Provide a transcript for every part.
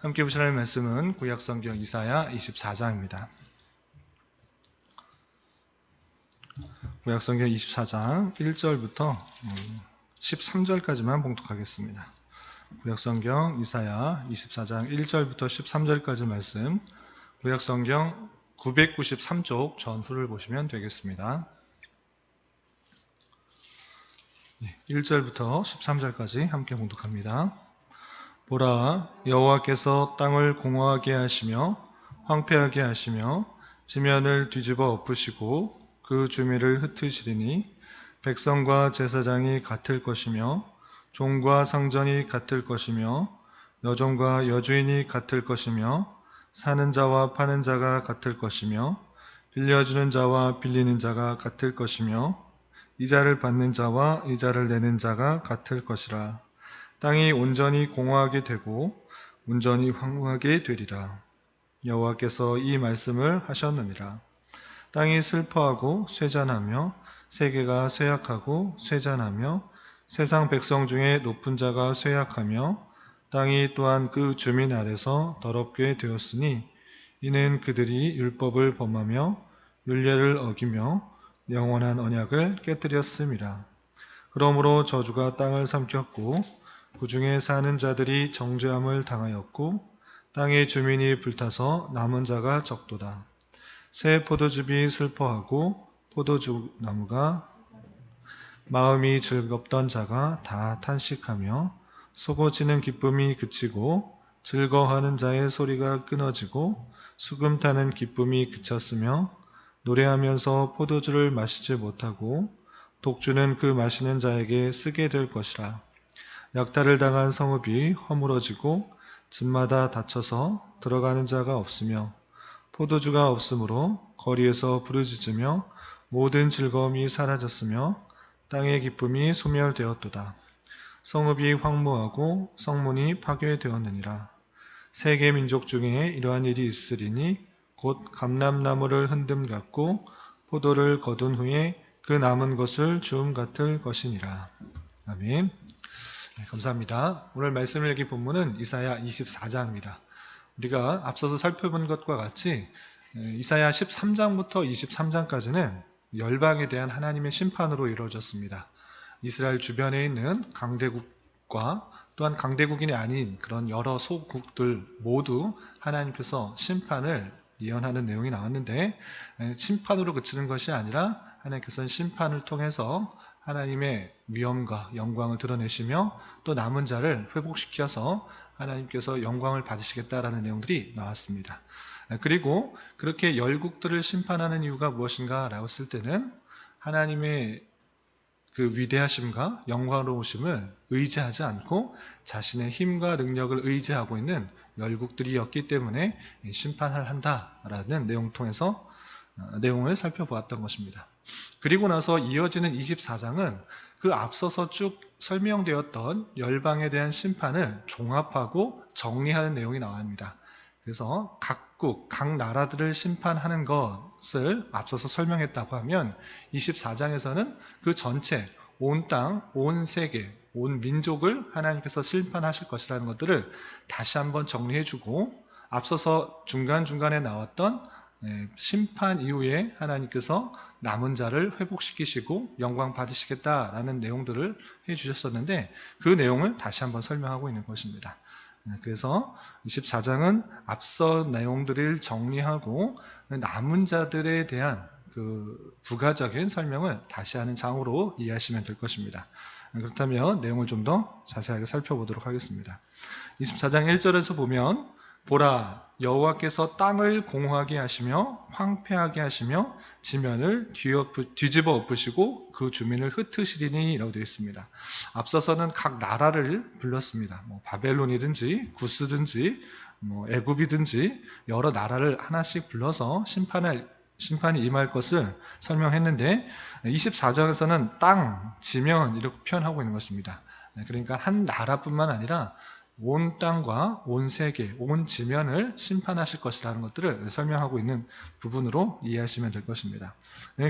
함께 보실 말씀은 구약성경 이사야 24장입니다. 구약성경 24장 1절부터 13절까지만 봉독하겠습니다. 구약성경 이사야 24장 1절부터 13절까지 말씀, 구약성경 993쪽 전후를 보시면 되겠습니다. 1절부터 13절까지 함께 봉독합니다. 보라, 여호와께서 땅을 공허하게 하시며 황폐하게 하시며 지면을 뒤집어 엎으시고 그 주미를 흩으시리니 백성과 제사장이 같을 것이며 종과 상전이 같을 것이며 여종과 여주인이 같을 것이며 사는 자와 파는 자가 같을 것이며 빌려주는 자와 빌리는 자가 같을 것이며 이자를 받는 자와 이자를 내는 자가 같을 것이라. 땅이 온전히 공허하게 되고 온전히 황무하게 되리라. 여호와께서 이 말씀을 하셨느니라. 땅이 슬퍼하고 쇠잔하며 세계가 쇠약하고 쇠잔하며 세상 백성 중에 높은 자가 쇠약하며 땅이 또한 그 주민 아래서 더럽게 되었으니 이는 그들이 율법을 범하며 율례를 어기며 영원한 언약을 깨뜨렸음이라. 그러므로 저주가 땅을 삼켰고 그 중에 사는 자들이 정죄함을 당하였고 땅의 주민이 불타서 남은 자가 적도다. 새 포도즙이 슬퍼하고 포도주 나무가 마음이 즐겁던 자가 다 탄식하며 솟구치는 기쁨이 그치고 즐거워하는 자의 소리가 끊어지고 수금 타는 기쁨이 그쳤으며 노래하면서 포도주를 마시지 못하고 독주는 그 마시는 자에게 쓰게 될 것이라. 약탈을 당한 성읍이 허물어지고 집마다 닫혀서 들어가는 자가 없으며 포도주가 없으므로 거리에서 부르짖으며 모든 즐거움이 사라졌으며 땅의 기쁨이 소멸되었도다. 성읍이 황무하고 성문이 파괴되었느니라. 세계 민족 중에 이러한 일이 있으리니 곧 감람나무를 흔듦 같고 포도를 거둔 후에 그 남은 것을 주움 같을 것이니라. 아멘. 네, 감사합니다. 오늘 말씀을 읽은 본문은 이사야 24장입니다. 우리가 앞서서 살펴본 것과 같이 이사야 13장부터 23장까지는 열방에 대한 하나님의 심판으로 이루어졌습니다. 이스라엘 주변에 있는 강대국과 또한 강대국이 아닌 그런 여러 소국들 모두 하나님께서 심판을 예언하는 내용이 나왔는데, 심판으로 그치는 것이 아니라 하나님께서는 심판을 통해서 하나님의 위엄과 영광을 드러내시며 또 남은 자를 회복시켜서 하나님께서 영광을 받으시겠다라는 내용들이 나왔습니다. 그리고 그렇게 열국들을 심판하는 이유가 무엇인가 라고 했을 때는 하나님의 그 위대하심과 영광로우심을 의지하지 않고 자신의 힘과 능력을 의지하고 있는 열국들이었기 때문에 심판을 한다라는 내용을 살펴보았던 것입니다. 그리고 나서 이어지는 24장은 그 앞서서 쭉 설명되었던 열방에 대한 심판을 종합하고 정리하는 내용이 나옵니다. 그래서 각국, 각 나라들을 심판하는 것을 앞서서 설명했다고 하면 24장에서는 그 전체, 온 땅, 온 세계, 온 민족을 하나님께서 심판하실 것이라는 것들을 다시 한번 정리해주고, 앞서서 중간중간에 나왔던 심판 이후에 하나님께서 남은 자를 회복시키시고 영광 받으시겠다라는 내용들을 해주셨었는데 그 내용을 다시 한번 설명하고 있는 것입니다. 그래서 24장은 앞서 내용들을 정리하고 남은 자들에 대한 그 부가적인 설명을 다시 하는 장으로 이해하시면 될 것입니다. 그렇다면 내용을 좀 더 자세하게 살펴보도록 하겠습니다. 24장 1절에서 보면 보라, 여호와께서 땅을 공허하게 하시며 황폐하게 하시며 지면을 뒤집어 엎으시고 그 주민을 흩으시리니 라고 되어 있습니다. 앞서서는 각 나라를 불렀습니다. 바벨론이든지 구스든지 애굽이든지 여러 나라를 하나씩 불러서 심판이 임할 것을 설명했는데 24장에서는 땅, 지면 이렇게 표현하고 있는 것입니다. 그러니까 한 나라뿐만 아니라 온 땅과 온 세계, 온 지면을 심판하실 것이라는 것들을 설명하고 있는 부분으로 이해하시면 될 것입니다.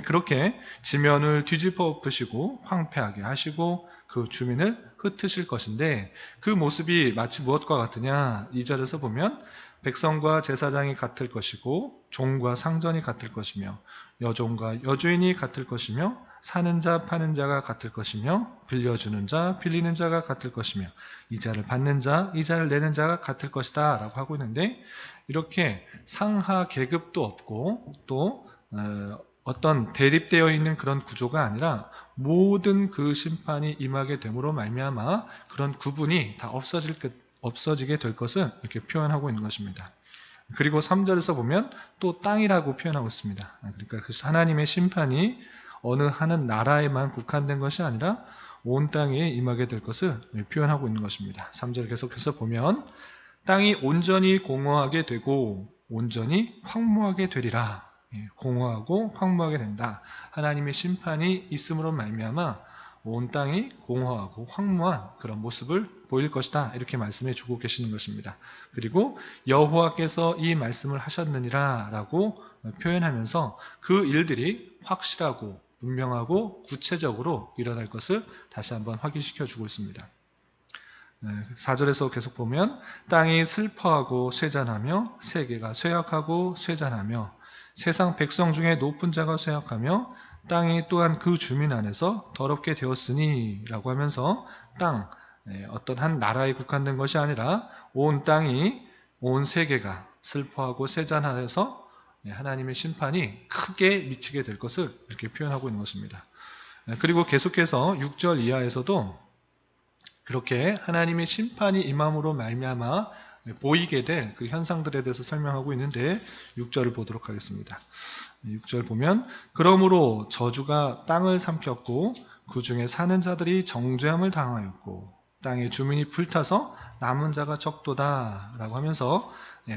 그렇게 지면을 뒤집어 엎으시고 황폐하게 하시고 그 주민을 흩으실 것인데 그 모습이 마치 무엇과 같으냐? 2절에서 보면 백성과 제사장이 같을 것이고 종과 상전이 같을 것이며 여종과 여주인이 같을 것이며 사는 자 파는 자가 같을 것이며 빌려주는 자 빌리는 자가 같을 것이며 이자를 받는 자 이자를 내는 자가 같을 것이다 라고 하고 있는데 이렇게 상하 계급도 없고 또 어떤 대립되어 있는 그런 구조가 아니라 모든 그 심판이 임하게 됨으로 말미암아 그런 구분이 다 없어지게 될 것을 이렇게 표현하고 있는 것입니다. 그리고 3절에서 보면 또 땅이라고 표현하고 있습니다. 그러니까 그 하나님의 심판이 어느 한 나라에만 국한된 것이 아니라 온 땅에 임하게 될 것을 표현하고 있는 것입니다. 3절 계속해서 보면 땅이 온전히 공허하게 되고 온전히 황무하게 되리라. 공허하고 황무하게 된다. 하나님의 심판이 있음으로 말미암아 온 땅이 공허하고 황무한 그런 모습을 보일 것이다. 이렇게 말씀해 주고 계시는 것입니다. 그리고 여호와께서 이 말씀을 하셨느니라 라고 표현하면서 그 일들이 확실하고 분명하고 구체적으로 일어날 것을 다시 한번 확인시켜 주고 있습니다. 4절에서 계속 보면 땅이 슬퍼하고 쇠잔하며 세계가 쇠약하고 쇠잔하며 세상 백성 중에 높은 자가 쇠약하며 땅이 또한 그 주민 안에서 더럽게 되었으니 라고 하면서 땅, 어떤 한 나라에 국한된 것이 아니라 온 땅이 온 세계가 슬퍼하고 쇠잔하여서 하나님의 심판이 크게 미치게 될 것을 이렇게 표현하고 있는 것입니다. 그리고 계속해서 6절 이하에서도 그렇게 하나님의 심판이 임함으로 말미암아 보이게 될 그 현상들에 대해서 설명하고 있는데 6절을 보도록 하겠습니다. 6절 보면 그러므로 저주가 땅을 삼켰고 그 중에 사는 자들이 정죄함을 당하였고 땅의 주민이 불타서 남은 자가 적도다 라고 하면서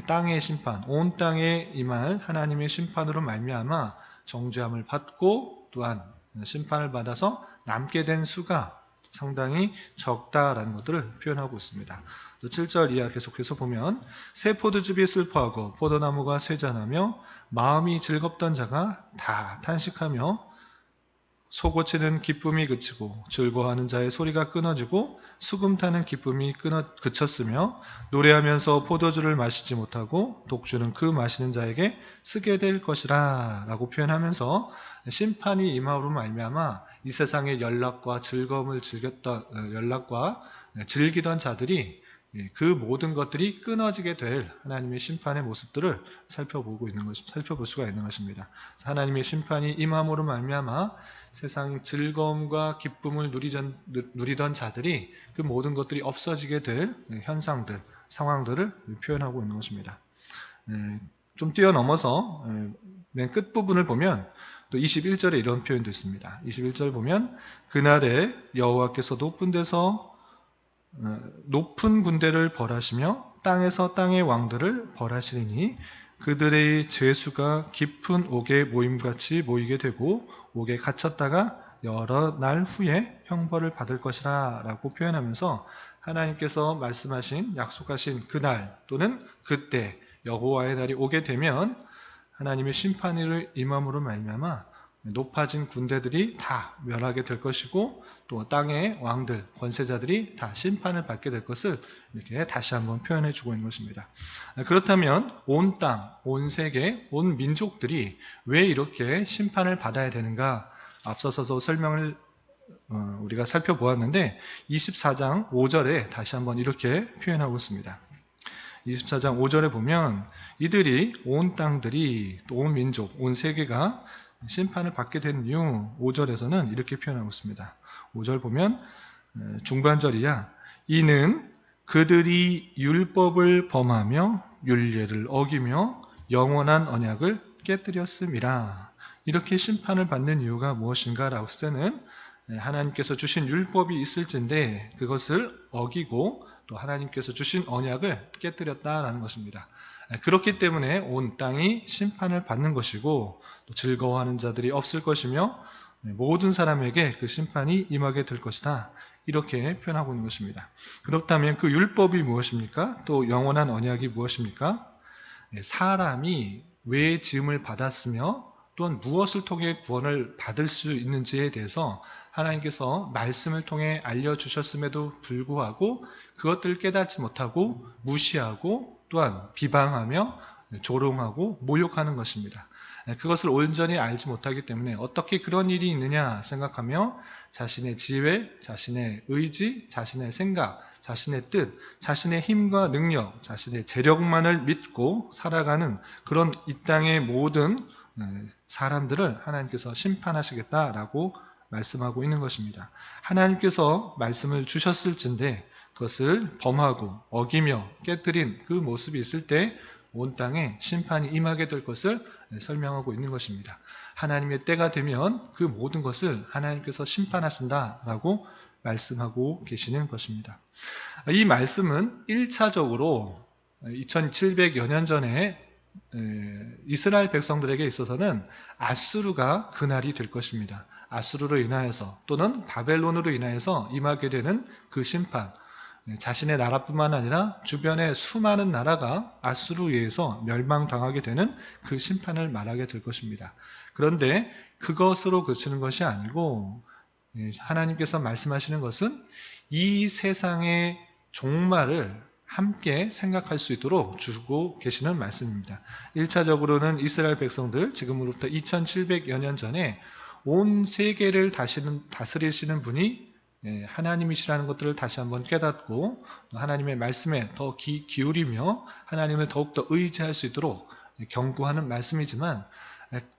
땅의 심판, 온 땅에 임할 하나님의 심판으로 말미암아 정죄함을 받고 또한 심판을 받아서 남게 된 수가 상당히 적다라는 것들을 표현하고 있습니다. 또 7절 이하 계속해서 보면 새 포도즙이 슬퍼하고 포도나무가 쇠잔하며 마음이 즐겁던 자가 다 탄식하며 소고치는 기쁨이 그치고 즐거워하는 자의 소리가 끊어지고 수금 타는 기쁨이 그쳤으며 노래하면서 포도주를 마시지 못하고 독주는 그 마시는 자에게 쓰게 될 것이라 라고 표현하면서 심판이 임함으로 말미암아 이 세상의 연락과 즐거움을 즐기던 자들이 그 모든 것들이 끊어지게 될 하나님의 심판의 모습들을 살펴볼 수가 있는 것입니다. 하나님의 심판이 임함으로 말미암아 세상 즐거움과 기쁨을 누리던 자들이 그 모든 것들이 없어지게 될 현상들, 상황들을 표현하고 있는 것입니다. 좀 뛰어넘어서 맨 끝부분을 보면 또 21절에 이런 표현도 있습니다. 21절 보면 그날에 여호와께서 높은 군대를 벌하시며 땅에서 땅의 왕들을 벌하시리니 그들의 죄수가 깊은 옥에 모임같이 모이게 되고 옥에 갇혔다가 여러 날 후에 형벌을 받을 것이라 라고 표현하면서 하나님께서 말씀하신 약속하신 그날 또는 그때 여호와의 날이 오게 되면 하나님의 심판을 임함으로 말미암아 높아진 군대들이 다 멸하게 될 것이고 또 땅의 왕들, 권세자들이 다 심판을 받게 될 것을 이렇게 다시 한번 표현해 주고 있는 것입니다. 그렇다면 온 땅, 온 세계, 온 민족들이 왜 이렇게 심판을 받아야 되는가? 앞서서도 설명을 우리가 살펴보았는데 24장 5절에 다시 한번 이렇게 표현하고 있습니다. 24장 5절에 보면 이들이 온 땅들이 또 온 민족, 온 세계가 심판을 받게 된 이유 5절에서는 이렇게 표현하고 있습니다. 5절 보면 중반절이야 이는 그들이 율법을 범하며 율례를 어기며 영원한 언약을 깨뜨렸음이라. 이렇게 심판을 받는 이유가 무엇인가 라고 했을 때는 하나님께서 주신 율법이 있을진데 그것을 어기고 또 하나님께서 주신 언약을 깨뜨렸다라는 것입니다. 그렇기 때문에 온 땅이 심판을 받는 것이고 또 즐거워하는 자들이 없을 것이며 모든 사람에게 그 심판이 임하게 될 것이다. 이렇게 표현하고 있는 것입니다. 그렇다면 그 율법이 무엇입니까? 또 영원한 언약이 무엇입니까? 사람이 왜 지음을 받았으며 또한 무엇을 통해 구원을 받을 수 있는지에 대해서 하나님께서 말씀을 통해 알려주셨음에도 불구하고 그것들을 깨닫지 못하고 무시하고 또한 비방하며 조롱하고 모욕하는 것입니다. 그것을 온전히 알지 못하기 때문에 어떻게 그런 일이 있느냐 생각하며 자신의 지혜, 자신의 의지, 자신의 생각, 자신의 뜻, 자신의 힘과 능력, 자신의 재력만을 믿고 살아가는 그런 이 땅의 모든 사람들을 하나님께서 심판하시겠다라고 말씀하고 있는 것입니다. 하나님께서 말씀을 주셨을진데 그것을 범하고 어기며 깨뜨린 그 모습이 있을 때 온 땅에 심판이 임하게 될 것을 설명하고 있는 것입니다. 하나님의 때가 되면 그 모든 것을 하나님께서 심판하신다라고 말씀하고 계시는 것입니다. 이 말씀은 1차적으로 2700여 년 전에 이스라엘 백성들에게 있어서는 아수르가 그날이 될 것입니다. 아수르로 인하여서 또는 바벨론으로 인하여서 임하게 되는 그 심판, 자신의 나라뿐만 아니라 주변의 수많은 나라가 아수르에 의해서 멸망당하게 되는 그 심판을 말하게 될 것입니다. 그런데 그것으로 그치는 것이 아니고 하나님께서 말씀하시는 것은 이 세상의 종말을 함께 생각할 수 있도록 주고 계시는 말씀입니다. 1차적으로는 이스라엘 백성들, 지금으로부터 2700여 년 전에 온 세계를 다스리시는 분이 하나님이시라는 것들을 다시 한번 깨닫고 하나님의 말씀에 더 기울이며 하나님을 더욱더 의지할 수 있도록 경고하는 말씀이지만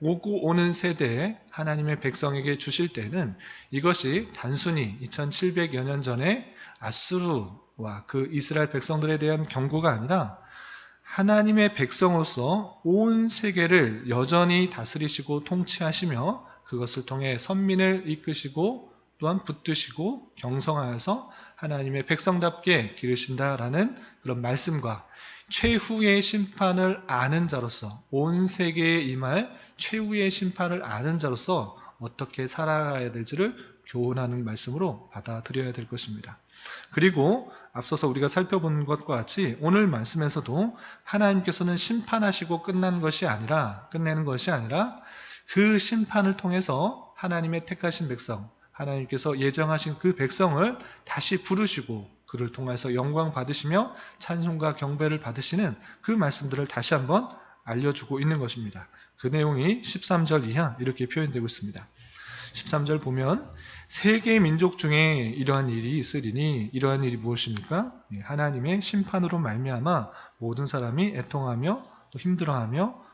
오고 오는 세대에 하나님의 백성에게 주실 때는 이것이 단순히 2700여 년 전에 아수르와 그 이스라엘 백성들에 대한 경고가 아니라 하나님의 백성으로서 온 세계를 여전히 다스리시고 통치하시며 그것을 통해 선민을 이끄시고 또한 붙드시고 경성하여서 하나님의 백성답게 기르신다라는 그런 말씀과 최후의 심판을 아는 자로서 온 세계에 임할 최후의 심판을 아는 자로서 어떻게 살아가야 될지를 교훈하는 말씀으로 받아들여야 될 것입니다. 그리고 앞서서 우리가 살펴본 것과 같이 오늘 말씀에서도 하나님께서는 심판하시고 끝내는 것이 아니라 그 심판을 통해서 하나님의 택하신 백성, 하나님께서 예정하신 그 백성을 다시 부르시고 그를 통해서 영광 받으시며 찬송과 경배를 받으시는 그 말씀들을 다시 한번 알려주고 있는 것입니다. 그 내용이 13절 이하 이렇게 표현되고 있습니다. 13절 보면 세계 민족 중에 이러한 일이 있으리니 이러한 일이 무엇입니까? 하나님의 심판으로 말미암아 모든 사람이 애통하며 또 힘들어하며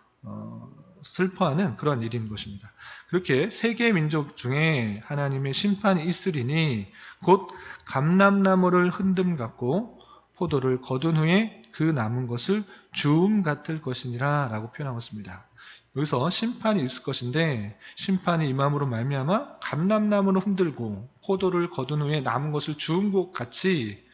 슬퍼하는 그런 일인 것입니다. 그렇게 세계 민족 중에 하나님의 심판이 있으리니 곧 감람나무를 흔듦 같고 포도를 거둔 후에 그 남은 것을 주움 같을 것이니라 라고 표현하고 있습니다. 여기서 심판이 있을 것인데 심판이 임함으로 말미암아 감람나무를 흔들고 포도를 거둔 후에 남은 것을 주운 것 같이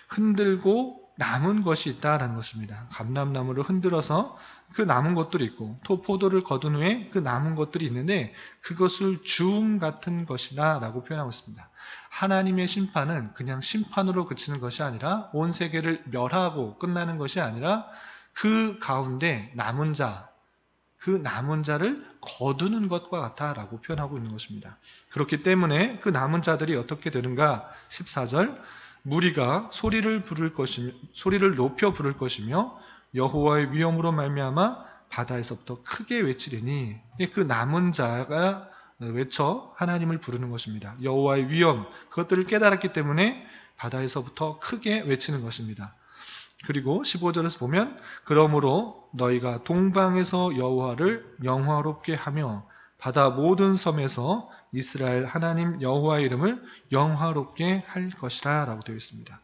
흔들고 남은 것이 있다라는 것입니다. 감람나무를 흔들어서 그 남은 것들이 있고 또 포도를 거둔 후에 그 남은 것들이 있는데 그것을 주움 같은 것이다 라고 표현하고 있습니다. 하나님의 심판은 그냥 심판으로 그치는 것이 아니라 온 세계를 멸하고 끝나는 것이 아니라 그 가운데 남은 자, 그 남은 자를 거두는 것과 같다라고 표현하고 있는 것입니다. 그렇기 때문에 그 남은 자들이 어떻게 되는가? 14절 무리가 소리를 높여 부를 것이며 여호와의 위엄으로 말미암아 바다에서부터 크게 외치리니 그 남은 자가 외쳐 하나님을 부르는 것입니다. 여호와의 위엄 그것들을 깨달았기 때문에 바다에서부터 크게 외치는 것입니다. 그리고 15절에서 보면 그러므로 너희가 동방에서 여호와를 영화롭게 하며 바다 모든 섬에서 이스라엘 하나님 여호와의 이름을 영화롭게 할 것이라 라고 되어 있습니다.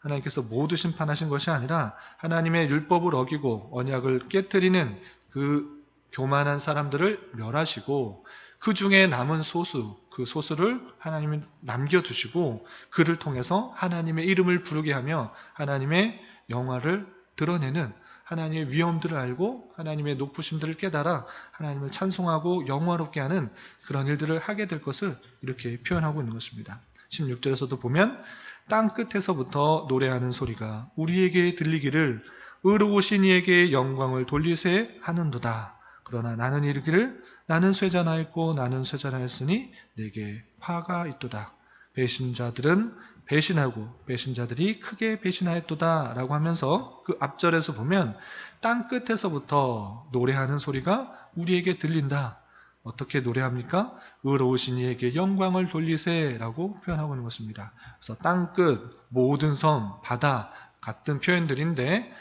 하나님께서 모두 심판하신 것이 아니라 하나님의 율법을 어기고 언약을 깨트리는 그 교만한 사람들을 멸하시고 그 중에 남은 소수, 그 소수를 하나님이 남겨두시고 그를 통해서 하나님의 이름을 부르게 하며 하나님의 영화를 드러내는 하나님의 위엄들을 알고 하나님의 높으심들을 깨달아 하나님을 찬송하고 영화롭게 하는 그런 일들을 하게 될 것을 이렇게 표현하고 있는 것입니다. 16절에서도 보면 땅끝에서부터 노래하는 소리가 우리에게 들리기를 의로우신 이에게 영광을 돌리세 하는도다. 그러나 나는 이르기를 나는 쇠잔하였고 나는 쇠잔하였으니 내게 화가 있도다. 배신자들은 배신하고 배신자들이 크게 배신하였도다 라고 하면서 그 앞절에서 보면 땅 끝에서부터 노래하는 소리가 우리에게 들린다. 어떻게 노래합니까? 의로우신 이에게 영광을 돌리세 라고 표현하고 있는 것입니다. 그래서 땅끝, 모든 섬, 바다 같은 표현들인데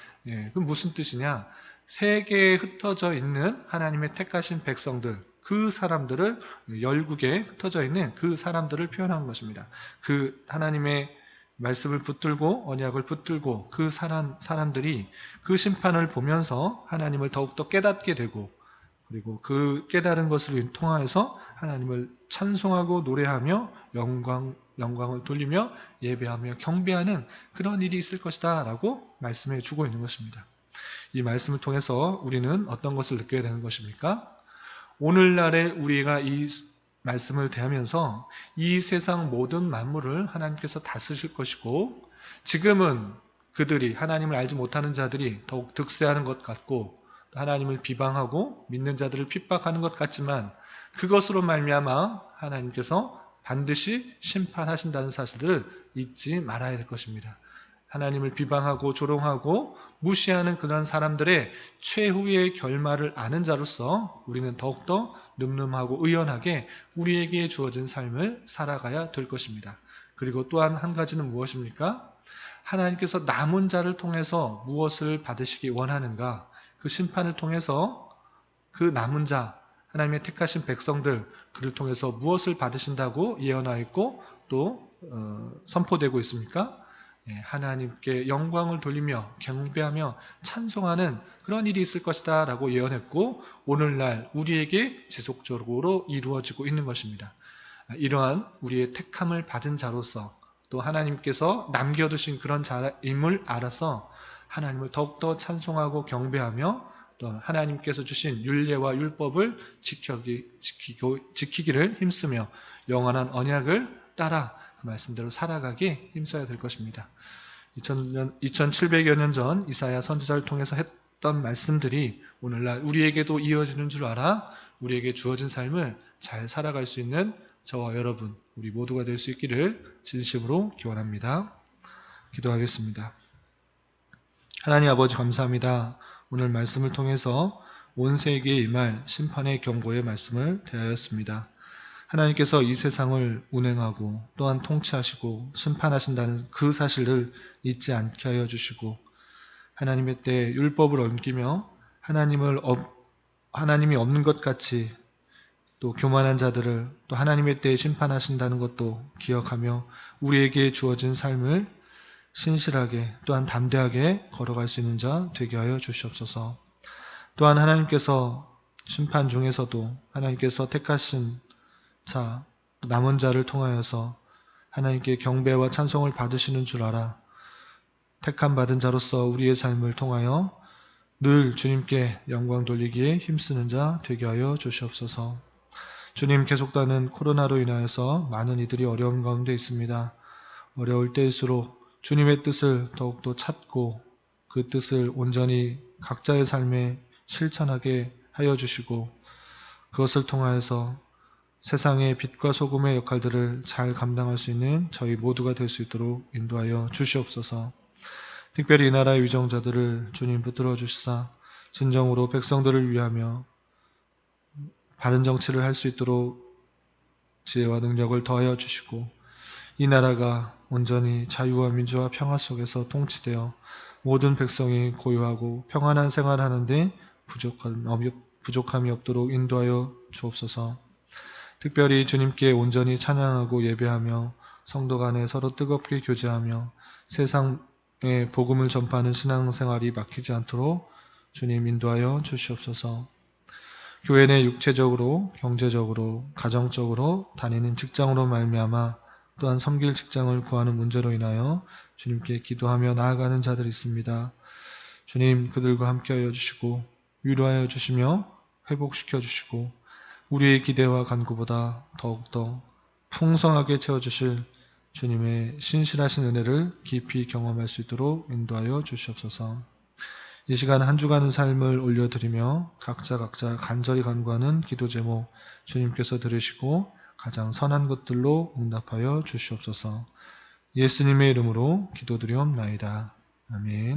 그 무슨 뜻이냐? 세계에 흩어져 있는 하나님의 택하신 백성들, 그 사람들을 열국에 흩어져 있는 그 사람들을 표현한 것입니다. 그 하나님의 말씀을 붙들고 언약을 붙들고 그 사람들이 그 심판을 보면서 하나님을 더욱더 깨닫게 되고 그리고 그 깨달은 것을 통하여서 하나님을 찬송하고 노래하며 영광을 돌리며 예배하며 경배하는 그런 일이 있을 것이다 라고 말씀해 주고 있는 것입니다. 이 말씀을 통해서 우리는 어떤 것을 느껴야 되는 것입니까? 오늘날에 우리가 이 말씀을 대하면서 이 세상 모든 만물을 하나님께서 다스실 것이고 지금은 그들이 하나님을 알지 못하는 자들이 더욱 득세하는 것 같고 하나님을 비방하고 믿는 자들을 핍박하는 것 같지만 그것으로 말미암아 하나님께서 반드시 심판하신다는 사실을 잊지 말아야 될 것입니다. 하나님을 비방하고 조롱하고 무시하는 그런 사람들의 최후의 결말을 아는 자로서 우리는 더욱더 늠름하고 의연하게 우리에게 주어진 삶을 살아가야 될 것입니다. 그리고 또한 한 가지는 무엇입니까? 하나님께서 남은 자를 통해서 무엇을 받으시기 원하는가? 그 심판을 통해서 그 남은 자, 하나님의 택하신 백성들, 그를 통해서 무엇을 받으신다고 예언하였고 또 선포되고 있습니까? 하나님께 영광을 돌리며 경배하며 찬송하는 그런 일이 있을 것이다 라고 예언했고 오늘날 우리에게 지속적으로 이루어지고 있는 것입니다. 이러한 우리의 택함을 받은 자로서 또 하나님께서 남겨두신 그런 자임을 알아서 하나님을 더욱더 찬송하고 경배하며 또 하나님께서 주신 율례와 율법을 지키기를 힘쓰며 영원한 언약을 따라 그 말씀대로 살아가게 힘써야 될 것입니다. 2700여 년 전 이사야 선지자를 통해서 했던 말씀들이 오늘날 우리에게도 이어지는 줄 알아 우리에게 주어진 삶을 잘 살아갈 수 있는 저와 여러분, 우리 모두가 될 수 있기를 진심으로 기원합니다. 기도하겠습니다. 하나님 아버지 감사합니다. 오늘 말씀을 통해서 온 세계에 임할 심판의 경고의 말씀을 대하였습니다. 하나님께서 이 세상을 운행하고 또한 통치하시고 심판하신다는 그 사실을 잊지 않게 하여 주시고 하나님의 때에 율법을 옮기며 하나님이 없는 것 같이 또 교만한 자들을 또 하나님의 때에 심판하신다는 것도 기억하며 우리에게 주어진 삶을 신실하게 또한 담대하게 걸어갈 수 있는 자 되게 하여 주시옵소서. 또한 하나님께서 심판 중에서도 하나님께서 택하신 자, 남은 자를 통하여서 하나님께 경배와 찬송을 받으시는 줄 알아 택함 받은 자로서 우리의 삶을 통하여 늘 주님께 영광 돌리기에 힘쓰는 자 되게 하여 주시옵소서. 주님, 계속되는 코로나로 인하여서 많은 이들이 어려운 가운데 있습니다. 어려울 때일수록 주님의 뜻을 더욱더 찾고 그 뜻을 온전히 각자의 삶에 실천하게 하여 주시고 그것을 통하여서 세상의 빛과 소금의 역할들을 잘 감당할 수 있는 저희 모두가 될 수 있도록 인도하여 주시옵소서. 특별히 이 나라의 위정자들을 주님 붙들어 주시사 진정으로 백성들을 위하며 바른 정치를 할 수 있도록 지혜와 능력을 더하여 주시고 이 나라가 온전히 자유와 민주와 평화 속에서 통치되어 모든 백성이 고요하고 평안한 생활하는데 부족함이 없도록 인도하여 주옵소서. 특별히 주님께 온전히 찬양하고 예배하며 성도 간에 서로 뜨겁게 교제하며 세상에 복음을 전파하는 신앙생활이 막히지 않도록 주님 인도하여 주시옵소서. 교회 내 육체적으로, 경제적으로, 가정적으로 다니는 직장으로 말미암아 또한 섬길 직장을 구하는 문제로 인하여 주님께 기도하며 나아가는 자들이 있습니다. 주님, 그들과 함께하여 주시고 위로하여 주시며 회복시켜 주시고 우리의 기대와 간구보다 더욱더 풍성하게 채워주실 주님의 신실하신 은혜를 깊이 경험할 수 있도록 인도하여 주시옵소서. 이 시간 한 주간의 삶을 올려드리며 각자 간절히 간구하는 기도 제목 주님께서 들으시고 가장 선한 것들로 응답하여 주시옵소서. 예수님의 이름으로 기도드리옵나이다. 아멘.